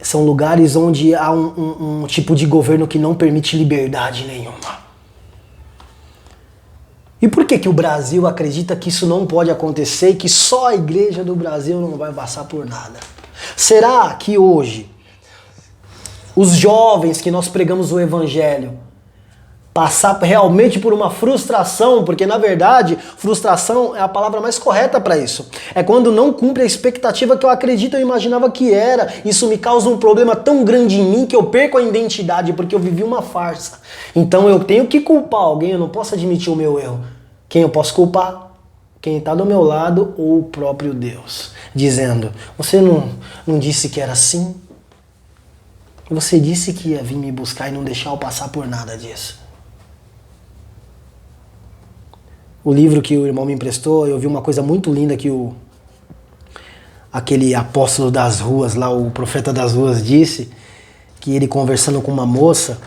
São lugares onde há um tipo de governo que não permite liberdade nenhuma. E por que o Brasil acredita que isso não pode acontecer e que só a igreja do Brasil não vai passar por nada? Será que hoje os jovens que nós pregamos o evangelho passar realmente por uma frustração, porque na verdade frustração é a palavra mais correta para isso. É quando não cumpre a expectativa que eu acredito, eu imaginava que era. Isso me causa um problema tão grande em mim que eu perco a identidade porque eu vivi uma farsa. Então eu tenho que culpar alguém, eu não posso admitir o meu erro. Quem eu posso culpar? Quem está do meu lado ou o próprio Deus. Dizendo, você não disse que era assim? Você disse que ia vir me buscar e não deixar eu passar por nada disso. O livro que o irmão me emprestou, eu vi uma coisa muito linda que aquele apóstolo das ruas lá, o profeta das ruas disse, que ele conversando com uma moça,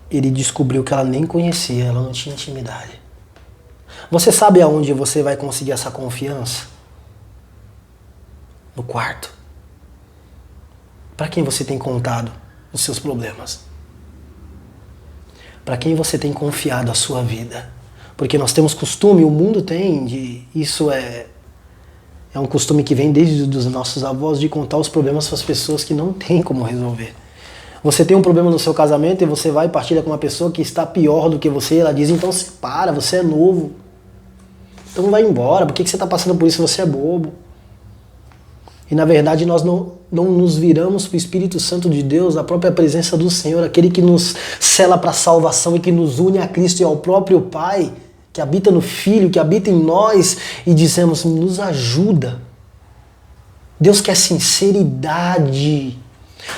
ele descobriu que ela nem conhecia, ela não tinha intimidade. Você sabe aonde você vai conseguir essa confiança? No quarto. Para quem você tem contado os seus problemas? Para quem você tem confiado a sua vida? Porque nós temos costume, o mundo tem, isso é um costume que vem desde os nossos avós, de contar os problemas para as pessoas que não têm como resolver. Você tem um problema no seu casamento e você vai e partilha com uma pessoa que está pior do que você, ela diz, então separa, você é novo. Então vai embora, por que você está passando por isso, você é bobo. E na verdade nós não nos viramos para o Espírito Santo de Deus, a própria presença do Senhor, aquele que nos sela para a salvação e que nos une a Cristo e ao próprio Pai, que habita no Filho, que habita em nós, e dizemos, nos ajuda. Deus quer sinceridade.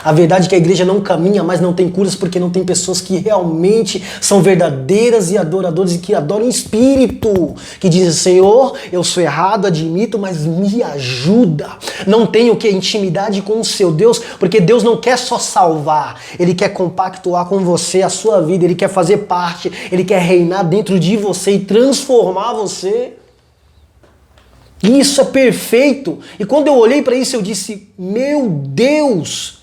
A verdade é que a igreja não caminha, mas não tem curas porque não tem pessoas que realmente são verdadeiras e adoradores e que adoram em espírito, que dizem, Senhor, eu sou errado, admito, mas me ajuda. Não tenho que intimidade com o seu Deus, porque Deus não quer só salvar, Ele quer compactuar com você a sua vida, Ele quer fazer parte, Ele quer reinar dentro de você e transformar você. E isso é perfeito. E quando eu olhei para isso, eu disse, meu Deus,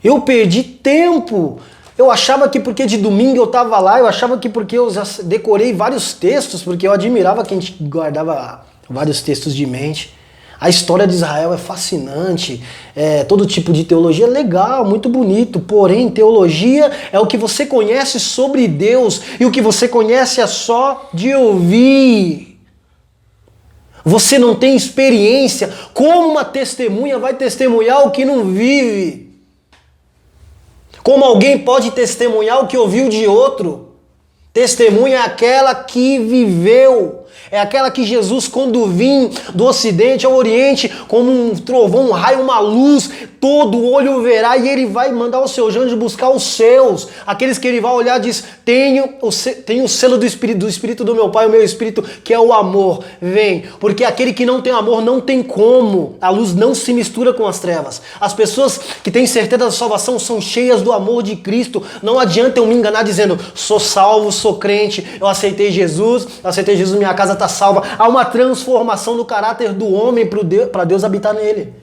eu perdi tempo. Eu achava que porque de domingo eu estava lá, eu achava que porque eu já decorei vários textos, porque eu admirava quem guardava vários textos de mente. A história de Israel é fascinante, todo tipo de teologia é legal, muito bonito, porém teologia é o que você conhece sobre Deus e o que você conhece é só de ouvir. Você não tem experiência. Como uma testemunha vai testemunhar o que não vive? Como alguém pode testemunhar o que ouviu de outro? Testemunha é aquela que viveu. É aquela que Jesus, quando vim do Ocidente ao Oriente, como um trovão, um raio, uma luz, todo olho verá e Ele vai mandar os seus anjos buscar os seus. Aqueles que Ele vai olhar diz, tenho o selo do Espírito do meu Pai, o meu Espírito, que é o amor. Vem, porque aquele que não tem amor não tem como. A luz não se mistura com as trevas. As pessoas que têm certeza da salvação são cheias do amor de Cristo. Não adianta eu me enganar dizendo, sou salvo, sou crente, eu aceitei Jesus, minha casa está salva. Há uma transformação no caráter do homem para Deus habitar nele.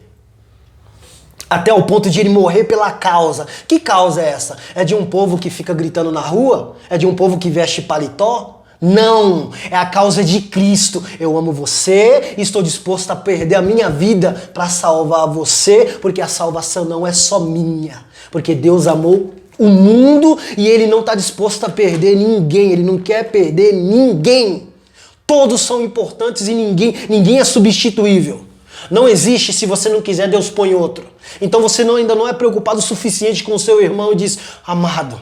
Até o ponto de ele morrer pela causa. Que causa é essa? É de um povo que fica gritando na rua? É de um povo que veste paletó? Não, é a causa de Cristo. Eu amo você e estou disposto a perder a minha vida para salvar você, porque a salvação não é só minha. Porque Deus amou o mundo e Ele não está disposto a perder ninguém. Ele não quer perder ninguém. Todos são importantes e ninguém é substituível. Não existe, se você não quiser, Deus põe outro. Então você ainda não é preocupado o suficiente com o seu irmão e diz, amado,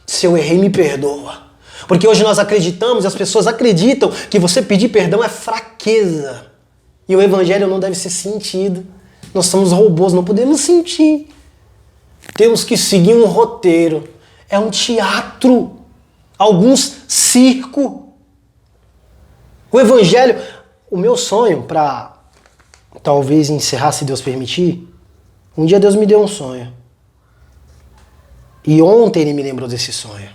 se eu errei, me perdoa. Porque hoje nós acreditamos, e as pessoas acreditam que você pedir perdão é fraqueza. E o evangelho não deve ser sentido. Nós somos robôs, não podemos sentir. Temos que seguir um roteiro. É um teatro. Alguns circo. O evangelho, o meu sonho para talvez encerrar, se Deus permitir, Um dia Deus me deu um sonho. E ontem Ele me lembrou desse sonho.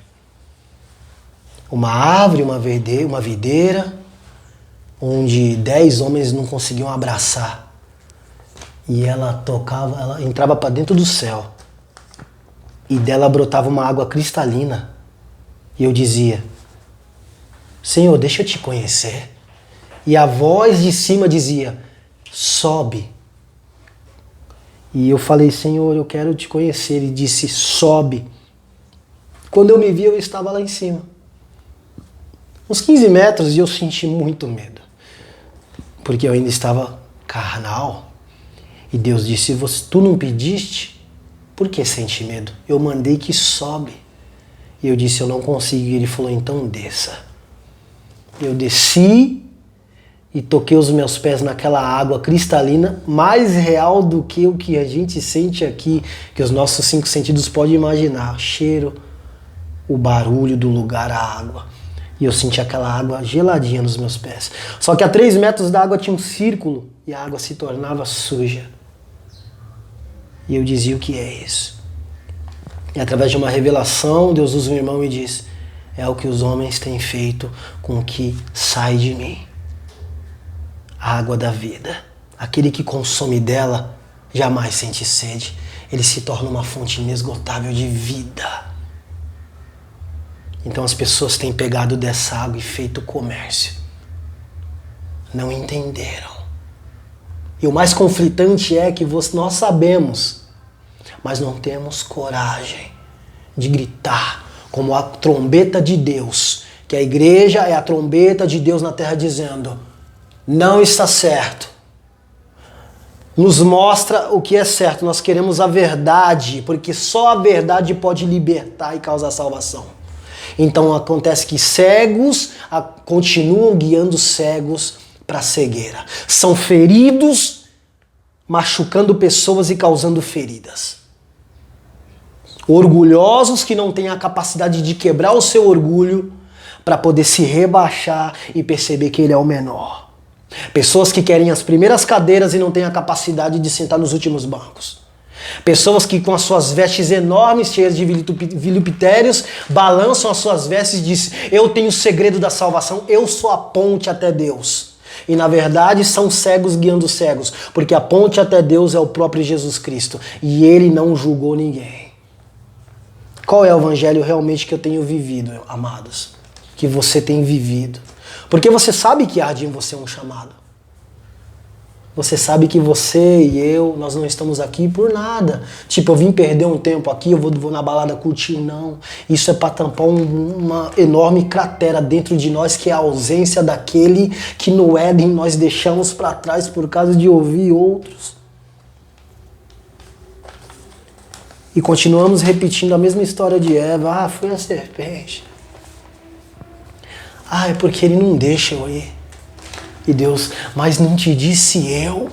Uma árvore, uma videira, onde 10 homens não conseguiam abraçar. E ela entrava para dentro do céu. E dela brotava uma água cristalina. E eu dizia: Senhor, deixa eu te conhecer. E a voz de cima dizia: sobe. E eu falei: Senhor, eu quero te conhecer. Ele disse: sobe. Quando eu me vi, eu estava lá em cima. Uns 15 metros, e eu senti muito medo. Porque eu ainda estava carnal. E Deus disse: tu não pediste? Por que sente medo? Eu mandei que sobe. E eu disse: eu não consigo. E Ele falou: então desça. Eu desci e toquei os meus pés naquela água cristalina, mais real do que o que a gente sente aqui, que os nossos 5 sentidos podem imaginar. O cheiro, o barulho do lugar, a água. E eu senti aquela água geladinha nos meus pés. Só que a 3 metros da água tinha um círculo e a água se tornava suja. E eu dizia: o que é isso? E através de uma revelação, Deus usa um irmão e diz: é o que os homens têm feito com o que sai de mim. A água da vida. Aquele que consome dela jamais sente sede. Ele se torna uma fonte inesgotável de vida. Então as pessoas têm pegado dessa água e feito comércio. Não entenderam. E o mais conflitante é que nós sabemos, mas não temos coragem de gritar como a trombeta de Deus, que a igreja é a trombeta de Deus na terra dizendo: não está certo. Nos mostra o que é certo. Nós queremos a verdade, porque só a verdade pode libertar e causar salvação. Então acontece que cegos continuam guiando cegos para a cegueira. São feridos, machucando pessoas e causando feridas. Orgulhosos que não têm a capacidade de quebrar o seu orgulho para poder se rebaixar e perceber que ele é o menor. Pessoas que querem as primeiras cadeiras e não têm a capacidade de sentar nos últimos bancos. Pessoas que com as suas vestes enormes, cheias de vilipitérios, balançam as suas vestes e dizem: eu tenho o segredo da salvação, eu sou a ponte até Deus. E na verdade são cegos guiando cegos, porque a ponte até Deus é o próprio Jesus Cristo. E Ele não julgou ninguém. Qual é o evangelho realmente que eu tenho vivido, amados? Que você tem vivido? Porque você sabe que arde em você um chamado. Você sabe que você e eu, nós não estamos aqui por nada. Tipo, eu vim perder um tempo aqui, eu vou na balada curtir. Não. Isso é para tampar uma enorme cratera dentro de nós, que é a ausência daquele que no Éden nós deixamos para trás por causa de ouvir outros. E continuamos repetindo a mesma história de Eva. Ah, foi a serpente. Ah, é porque ele não deixa eu ir. E Deus: mas não te disse eu?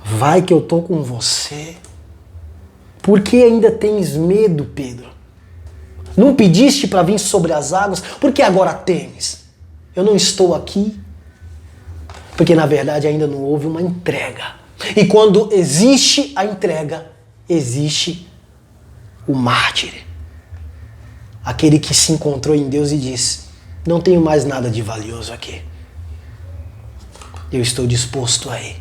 Vai que eu tô com você. Por que ainda tens medo, Pedro? Não pediste para vir sobre as águas? Por que agora temes? Eu não estou aqui? Porque na verdade ainda não houve uma entrega. E quando existe a entrega, existe o mártir. Aquele que se encontrou em Deus e disse: não tenho mais nada de valioso aqui. Eu estou disposto a ir.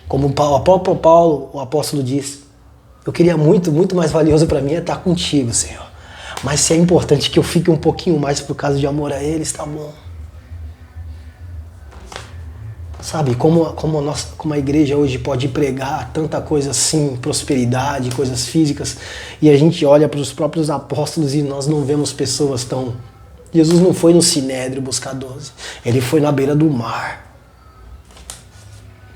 Como o próprio Paulo, o apóstolo, diz: eu queria muito mais valioso para mim é estar contigo, Senhor. Mas se é importante que eu fique um pouquinho mais por causa de amor a eles, tá bom. Sabe, como a igreja hoje pode pregar tanta coisa assim, prosperidade, coisas físicas, e a gente olha para os próprios apóstolos e nós não vemos pessoas tão... Jesus não foi no Sinédrio buscar 12, ele foi na beira do mar.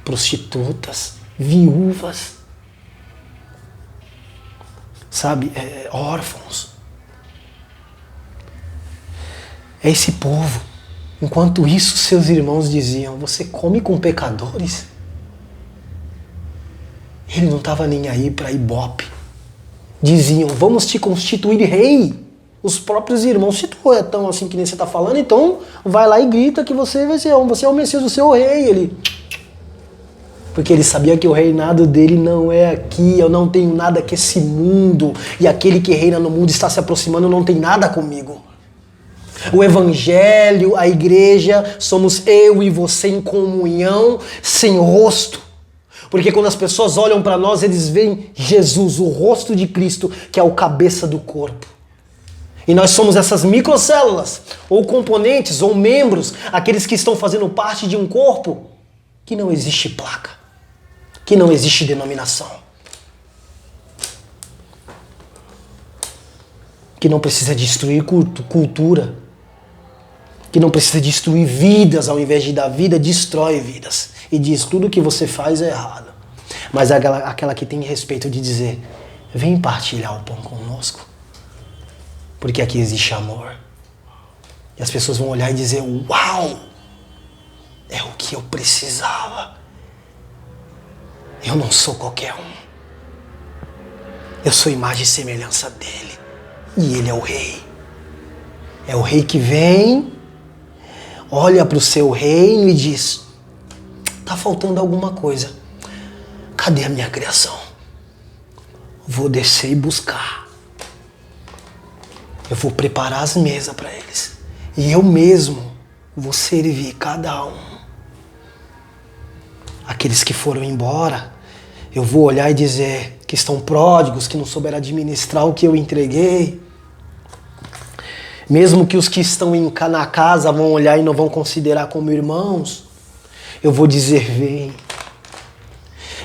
Prostitutas, viúvas, sabe, órfãos. É esse povo. Enquanto isso, seus irmãos diziam: você come com pecadores? Ele não estava nem aí para Ibope. Diziam: vamos te constituir rei. Os próprios irmãos: se tu é tão assim que nem você está falando, então vai lá e grita que você é o Messias, o seu rei. Ele: Porque ele sabia que o reinado dele não é aqui, eu não tenho nada com esse mundo, e aquele que reina no mundo está se aproximando, não tem nada comigo. O evangelho, a igreja, somos eu e você em comunhão, sem rosto. Porque quando as pessoas olham para nós, eles veem Jesus, o rosto de Cristo, que é o cabeça do corpo. E nós somos essas microcélulas, ou componentes, ou membros, aqueles que estão fazendo parte de um corpo que não existe placa, que não existe denominação, que não precisa destruir cultura, que não precisa destruir vidas, ao invés de dar vida, destrói vidas. E diz, tudo que você faz é errado. Mas é aquela que tem respeito de dizer, vem partilhar o pão conosco, porque aqui existe amor. E as pessoas vão olhar e dizer, uau, é o que eu precisava. Eu não sou qualquer um. Eu sou imagem e semelhança dele. E ele é o rei. É o rei que vem, olha para o seu reino e diz, tá faltando alguma coisa. Cadê a minha criação? Vou descer e buscar. Eu vou preparar as mesas para eles. E eu mesmo vou servir cada um. Aqueles que foram embora, eu vou olhar e dizer que estão pródigos, que não souberam administrar o que eu entreguei. Mesmo que os que estão na casa vão olhar e não vão considerar como irmãos, eu vou dizer, vem.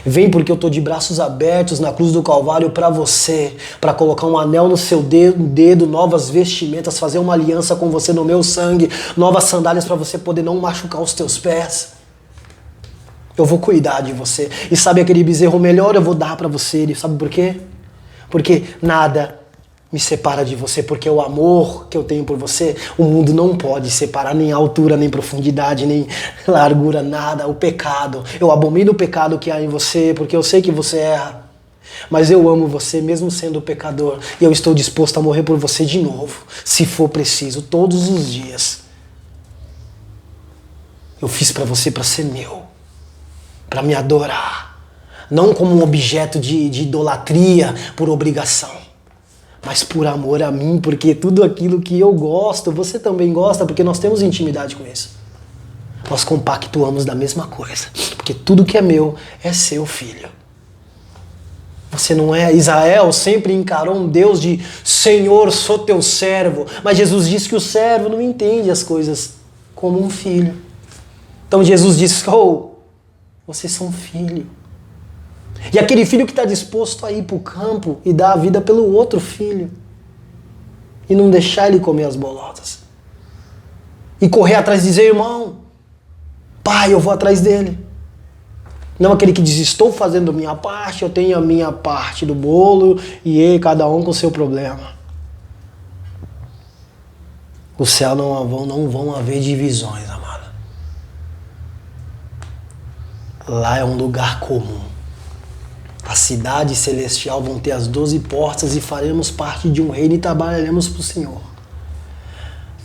Vem porque eu estou de braços abertos na cruz do Calvário para você, para colocar um anel no seu dedo, novas vestimentas, fazer uma aliança com você no meu sangue, novas sandálias para você poder não machucar os teus pés. Eu vou cuidar de você. E sabe aquele bezerro melhor? Eu vou dar para você. Sabe por quê? Porque nada me separa de você, porque o amor que eu tenho por você, o mundo não pode separar, nem altura, nem profundidade, nem largura, nada. O pecado, eu abomino o pecado que há em você, porque eu sei que você erra, mas eu amo você mesmo sendo pecador, e eu estou disposto a morrer por você de novo, se for preciso, todos os dias. Eu fiz para você para ser meu, para me adorar, não como um objeto de idolatria por obrigação, mas por amor a mim, porque tudo aquilo que eu gosto, você também gosta, porque nós temos intimidade com isso. Nós compactuamos da mesma coisa, porque tudo que é meu é seu, filho. Você não é. Israel sempre encarou um Deus de Senhor, sou teu servo, mas Jesus disse que o servo não entende as coisas como um filho. Então Jesus disse, vocês são filho. E aquele filho que está disposto a ir para o campo e dar a vida pelo outro filho. E não deixar ele comer as bolotas. E correr atrás e dizer, irmão, pai, eu vou atrás dele. Não aquele que diz, estou fazendo a minha parte, eu tenho a minha parte do bolo e cada um com o seu problema. O céu não vão haver divisões, amada. Lá é um lugar comum. A cidade celestial vão ter as 12 portas e faremos parte de um reino e trabalharemos para o Senhor.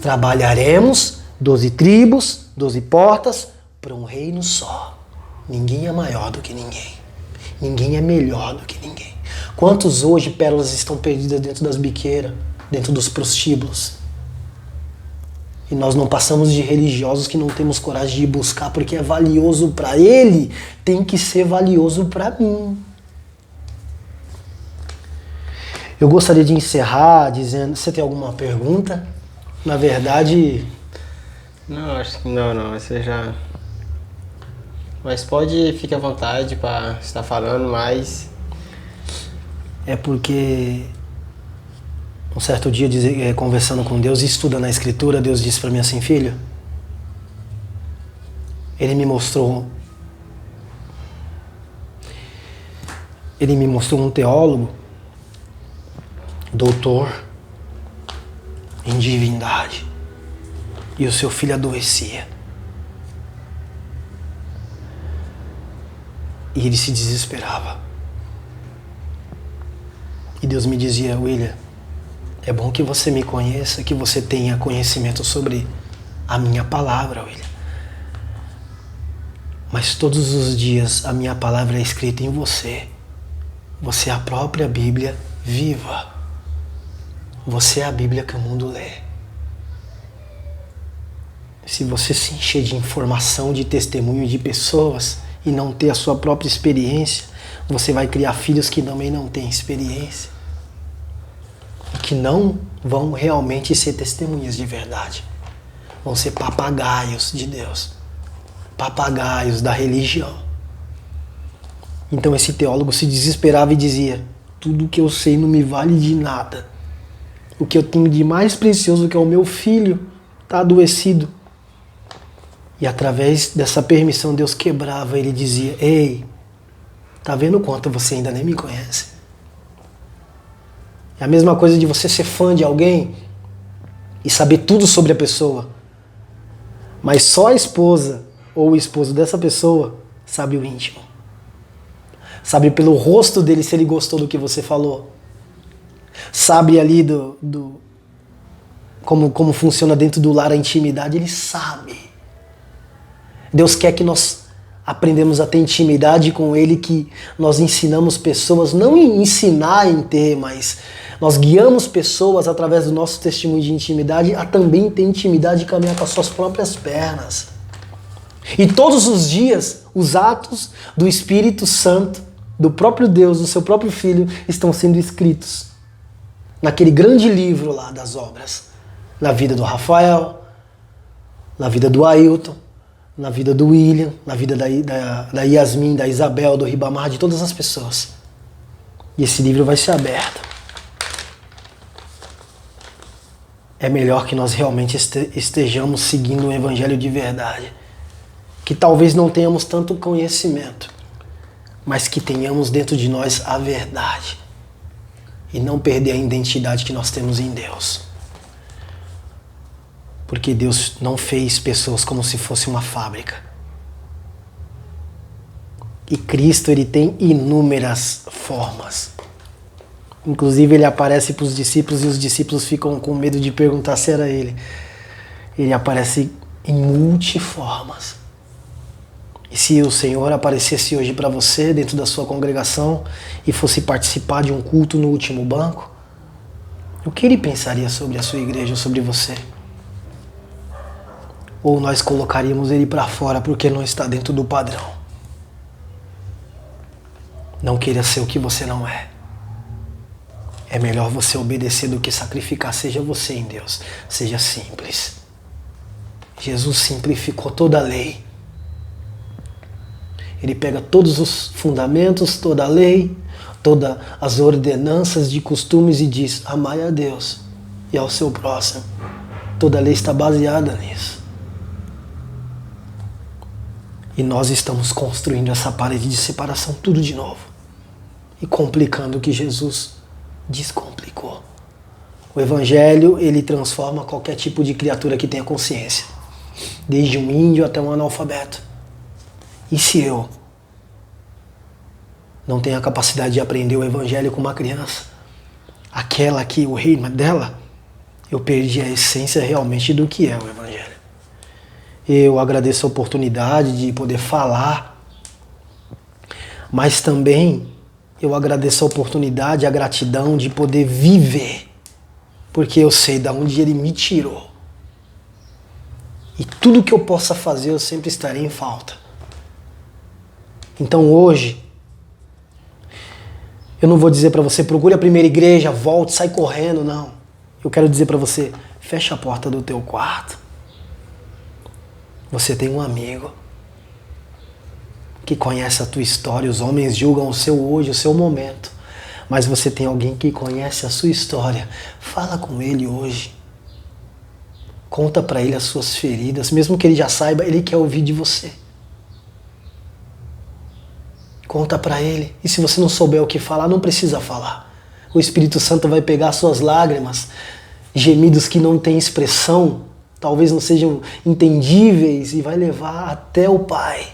Trabalharemos 12 tribos, 12 portas para um reino só. Ninguém é maior do que ninguém. Ninguém é melhor do que ninguém. Quantos hoje pérolas estão perdidas dentro das biqueiras, dentro dos prostíbulos? E nós não passamos de religiosos que não temos coragem de ir buscar porque é valioso para ele, tem que ser valioso para mim. Eu gostaria de encerrar dizendo... Você tem alguma pergunta? Na verdade... Não, acho que não. Você já... Mas fique à vontade para estar falando mais. É porque... Um certo dia, conversando com Deus e estudando a Escritura, Deus disse para mim assim, filho, Ele me mostrou um teólogo, doutor em divindade, e o seu filho adoecia. E ele se desesperava. E Deus me dizia, William, é bom que você me conheça, que você tenha conhecimento sobre a minha palavra, William. Mas todos os dias a minha palavra é escrita em você. Você é a própria Bíblia viva. Você é a Bíblia que o mundo lê. Se você se encher de informação, de testemunho de pessoas e não ter a sua própria experiência, você vai criar filhos que também não têm experiência. E que não vão realmente ser testemunhas de verdade. Vão ser papagaios de Deus. Papagaios da religião. Então esse teólogo se desesperava e dizia: tudo que eu sei não me vale de nada. O que eu tenho de mais precioso, que é o meu filho, está adoecido. E através dessa permissão Deus quebrava, ele dizia: ei, tá vendo o quanto você ainda nem me conhece? É a mesma coisa de você ser fã de alguém e saber tudo sobre a pessoa, mas só a esposa ou o esposo dessa pessoa sabe o íntimo. Sabe pelo rosto dele se ele gostou do que você falou. Sabe ali como funciona dentro do lar a intimidade, ele sabe. Deus quer que nós aprendemos a ter intimidade com Ele, que nós ensinamos pessoas, não em ensinar em ter, mas nós guiamos pessoas através do nosso testemunho de intimidade a também ter intimidade e caminhar com as suas próprias pernas. E todos os dias, os atos do Espírito Santo, do próprio Deus, do seu próprio Filho, estão sendo escritos naquele grande livro lá das obras. Na vida do Rafael, na vida do Ailton, na vida do William, na vida da Yasmin, da Isabel, do Ribamar, de todas as pessoas. E esse livro vai ser aberto. É melhor que nós realmente estejamos seguindo o Evangelho de verdade. Que talvez não tenhamos tanto conhecimento, mas que tenhamos dentro de nós a verdade. E não perder a identidade que nós temos em Deus. Porque Deus não fez pessoas como se fosse uma fábrica. E Cristo, ele tem inúmeras formas. Inclusive ele aparece para os discípulos e os discípulos ficam com medo de perguntar se era ele. Ele aparece em multiformas. E se o Senhor aparecesse hoje para você dentro da sua congregação e fosse participar de um culto no último banco, o que ele pensaria sobre a sua igreja, sobre você? Ou nós colocaríamos ele para fora porque não está dentro do padrão? Não queira ser o que você não é. É melhor você obedecer do que sacrificar. Seja você em Deus. Seja simples. Jesus simplificou toda a lei. Ele pega todos os fundamentos, toda a lei, todas as ordenanças de costumes e diz: amai a Deus e ao seu próximo. Toda a lei está baseada nisso. E nós estamos construindo essa parede de separação tudo de novo. E complicando o que Jesus descomplicou. O Evangelho, ele transforma qualquer tipo de criatura que tenha consciência. Desde um índio até um analfabeto. E se eu não tenho a capacidade de aprender o Evangelho com uma criança? Aquela que o reino é dela, eu perdi a essência realmente do que é o Evangelho. Eu agradeço a oportunidade de poder falar, mas também eu agradeço a oportunidade, a gratidão de poder viver, porque eu sei de onde Ele me tirou. E tudo que eu possa fazer, eu sempre estarei em falta. Então hoje, eu não vou dizer para você, procure a primeira igreja, volte, sai correndo, não. Eu quero dizer para você, fecha a porta do teu quarto. Você tem um amigo que conhece a tua história. Os homens julgam o seu hoje, o seu momento. Mas você tem alguém que conhece a sua história. Fala com ele hoje. Conta para ele as suas feridas. Mesmo que ele já saiba, ele quer ouvir de você. Conta para ele. E se você não souber o que falar, não precisa falar. O Espírito Santo vai pegar suas lágrimas, gemidos que não têm expressão, talvez não sejam entendíveis, e vai levar até o Pai.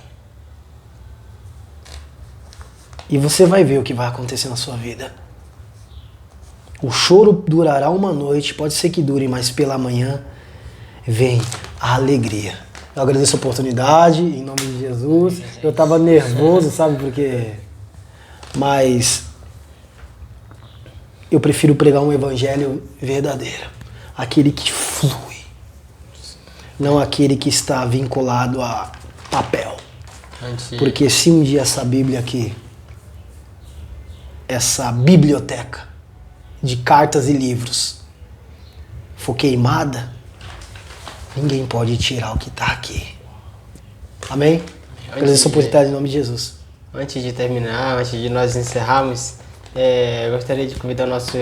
E você vai ver o que vai acontecer na sua vida. O choro durará uma noite, pode ser que dure, mas pela manhã vem a alegria, Eu agradeço a oportunidade, em nome de Jesus. Eu tava nervoso, sabe, porque... Mas eu prefiro pregar um evangelho verdadeiro. Aquele que flui. Não aquele que está vinculado a papel. Porque se um dia essa Bíblia aqui, essa biblioteca de cartas e livros for queimada, ninguém pode tirar o que está aqui. Amém? Agradeço a oportunidade em nome de Jesus. Antes de terminar, antes de nós encerrarmos, eu gostaria de convidar o nosso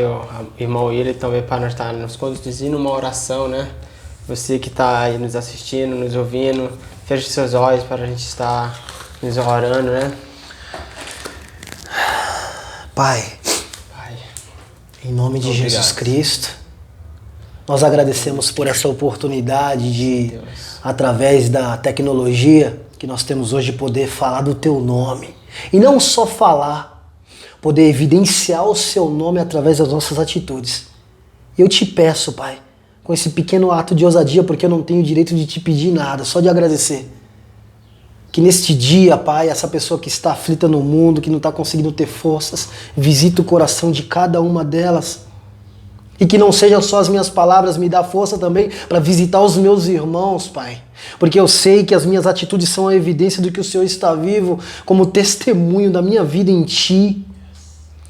irmão William também para nós estar nos conduzindo uma oração, né? Você que está aí nos assistindo, nos ouvindo, feche seus olhos para a gente estar nos orando, né? Pai, em nome de Jesus Cristo, nós agradecemos por essa oportunidade de, através da tecnologia que nós temos hoje, poder falar do Teu nome. E não só falar, poder evidenciar o Seu nome através das nossas atitudes. Eu te peço, Pai, com esse pequeno ato de ousadia, porque eu não tenho o direito de te pedir nada, só de agradecer. Que neste dia, Pai, essa pessoa que está aflita no mundo, que não está conseguindo ter forças, visita o coração de cada uma delas. E que não sejam só as minhas palavras, me dá força também para visitar os meus irmãos, Pai. Porque eu sei que as minhas atitudes são a evidência do que o Senhor está vivo, como testemunho da minha vida em Ti.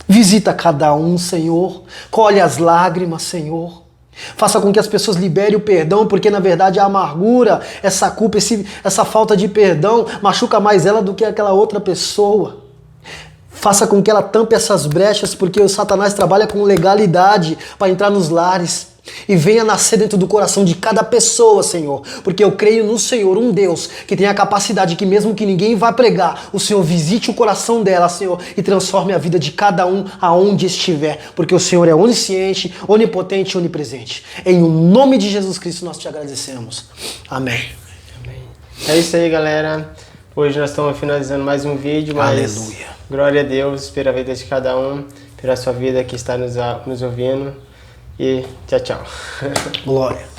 Visita cada um, Senhor. Colhe as lágrimas, Senhor. Faça com que as pessoas liberem o perdão, porque na verdade a amargura, essa culpa, essa falta de perdão machuca mais ela do que aquela outra pessoa. Faça com que ela tampe essas brechas, porque o Satanás trabalha com legalidade para entrar nos lares. E venha nascer dentro do coração de cada pessoa, Senhor. Porque eu creio no Senhor, um Deus que tem a capacidade que mesmo que ninguém vá pregar, o Senhor visite o coração dela, Senhor, e transforme a vida de cada um aonde estiver. Porque o Senhor é onisciente, onipotente e onipresente. Em nome de Jesus Cristo nós te agradecemos. Amém. É isso aí, galera. Hoje nós estamos finalizando mais um vídeo, mas Aleluia. Glória a Deus pela vida de cada um, pela sua vida que está nos ouvindo. E tchau, tchau. Glória.